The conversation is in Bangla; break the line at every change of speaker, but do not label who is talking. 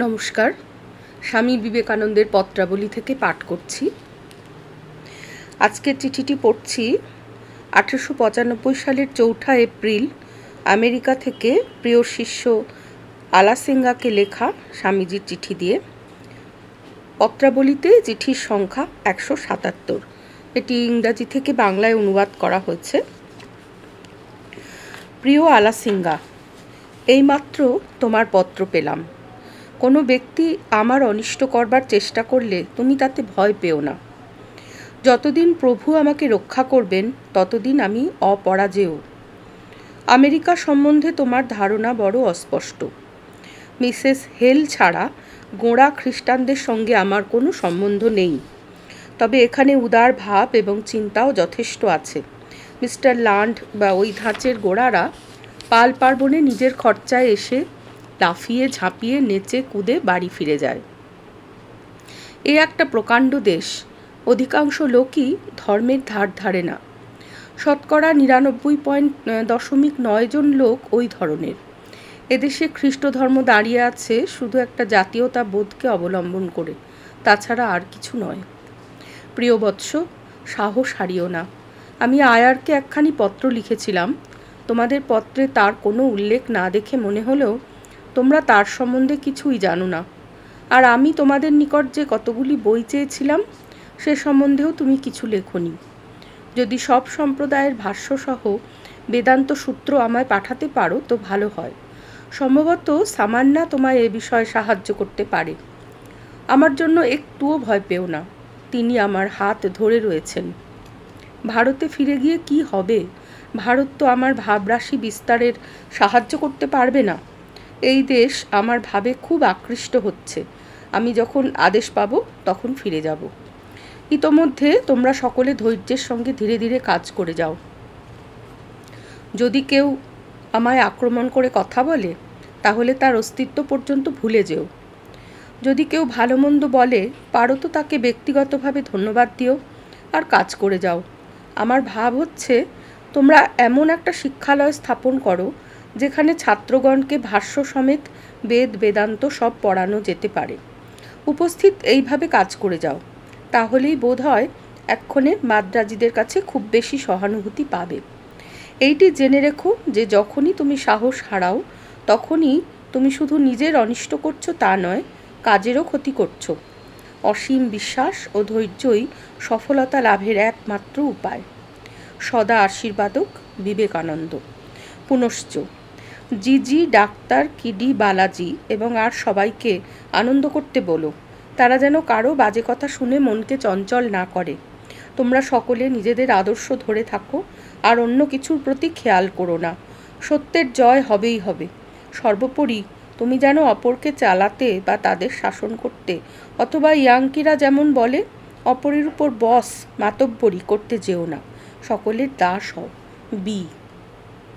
নমস্কার। স্বামী বিবেকানন্দের পত্রাবলী থেকে পাঠ করছি। আজকের চিঠিটি পড়ছি 1895 সালের 4 এপ্রিল আমেরিকা থেকে প্রিয় শিষ্য আলাসিঙ্গাকে লেখা স্বামীজির চিঠি দিয়ে। পত্রাবলীতে চিঠির সংখ্যা 177। এটি ইংরাজি থেকে বাংলায় অনুবাদ করা হয়েছে। প্রিয় আলাসিঙ্গা, এইমাত্র তোমার পত্র পেলাম। কোনো ব্যক্তি আমার অনিষ্ট করবার চেষ্টা করলে তুমি তাতে ভয় পেও না। যতদিন প্রভু আমাকে রক্ষা করবেন ততদিন আমি অপরাজেয়। আমেরিকা সম্বন্ধে তোমার ধারণা বড় অস্পষ্ট। মিসেস হেল ছাড়া গোঁড়া খ্রিস্টানদের সঙ্গে আমার কোনো সম্বন্ধ নেই, তবে এখানে উদার ভাব এবং চিন্তাও যথেষ্ট আছে। মিস্টার লান্ড বা ওই ধাঁচের গোঁড়ারা পাল পার্বণে নিজের খরচায় এসে লাফিয়ে ঝাঁপিয়ে নেচে কুদে বাড়ি ফিরে যায়। এ একটা প্রকাণ্ড দেশ। অধিকাংশ লোকই ধর্মের ধার ধারে না। 99.9% জন লোক ওই ধরনের। এদেশে খ্রিস্ট ধর্ম দাঁড়িয়ে আছে শুধু একটা জাতীয়তা বোধকে অবলম্বন করে, তাছাড়া আর কিছু নয়। প্রিয় বৎস, সাহস হারিও না। আমি আয়ারকে একখানি পত্র লিখেছিলাম। তোমাদের পত্রে তার কোনো উল্লেখ না দেখে মনে হলেও তোমরা তার সম্বন্ধে কিছুই জানো না। আর আমি তোমাদের নিকট যে কতগুলি বই চেয়েছিলাম সে সম্বন্ধেও তুমি কিছু লেখনি। যদি সব সম্প্রদায়ের ভাষ্যসহ বেদান্ত সূত্র আমায় পাঠাতে পারো তো ভালো হয়। সম্ভবত সামান্না তোমায় এ বিষয়ে সাহায্য করতে পারে। আমার জন্য একটুও ভয় পেও না, তিনি আমার হাত ধরে রয়েছেন। ভারতে ফিরে গিয়ে কি হবে? ভারত তো আমার ভাবরাশি বিস্তারের সাহায্য করতে পারবে না। এই দেশ আমার ভাবে খুব আকৃষ্ট হচ্ছে। আমি যখন আদেশ পাবো তখন ফিরে যাব। ইতোমধ্যে তোমরা সকলে ধৈর্যের সঙ্গে ধীরে ধীরে কাজ করে যাও। যদি কেউ আমায় আক্রমণ করে কথা বলে তাহলে তার অস্তিত্ব পর্যন্ত ভুলে যেও। যদি কেউ ভালো মন্দ বলে পারো তো তাকে ব্যক্তিগতভাবে ধন্যবাদ দিও আর কাজ করে যাও। আমার ভাব হচ্ছে তোমরা এমন একটা শিক্ষালয় স্থাপন করো যেখানে ছাত্রগণকে ভাষ্য সমেত বেদ বেদান্ত সব পড়ানো যেতে পারে। উপস্থিত এইভাবে কাজ করে যাও, তাহলেই বোধ হয় এক্ষণে মাদ্রাজিদের কাছে খুব বেশি সহানুভূতি পাবে। এইটি জেনে রেখো যে যখনই তুমি সাহস হারাও তখনই তুমি শুধু নিজের অনিষ্ট করছো তা নয়, কাজেরও ক্ষতি করছো। অসীম বিশ্বাস ও ধৈর্যই সফলতা লাভের একমাত্র উপায়। সদা আশীর্বাদক, বিবেকানন্দ। পুনশ্চ জিজি, ডাক্তার, কিডি, বালাজি এবং আর সবাইকে আনন্দ করতে বলো। তারা যেন কারো বাজে কথা শুনে মনকে চঞ্চল না করে। তোমরা সকলে নিজেদের আদর্শ ধরে থাকো আর অন্য কিছুর প্রতি খেয়াল করো না। সত্যের জয় হবেই হবে। সর্বোপরি তুমি যেন অপরকে চালাতে বা তাদের শাসন করতে, অথবা ইয়াঙ্কিরা যেমন বলে, অপরের উপর বস মাতব্বরি করতে যেও না। সকলের দাস হও। বি।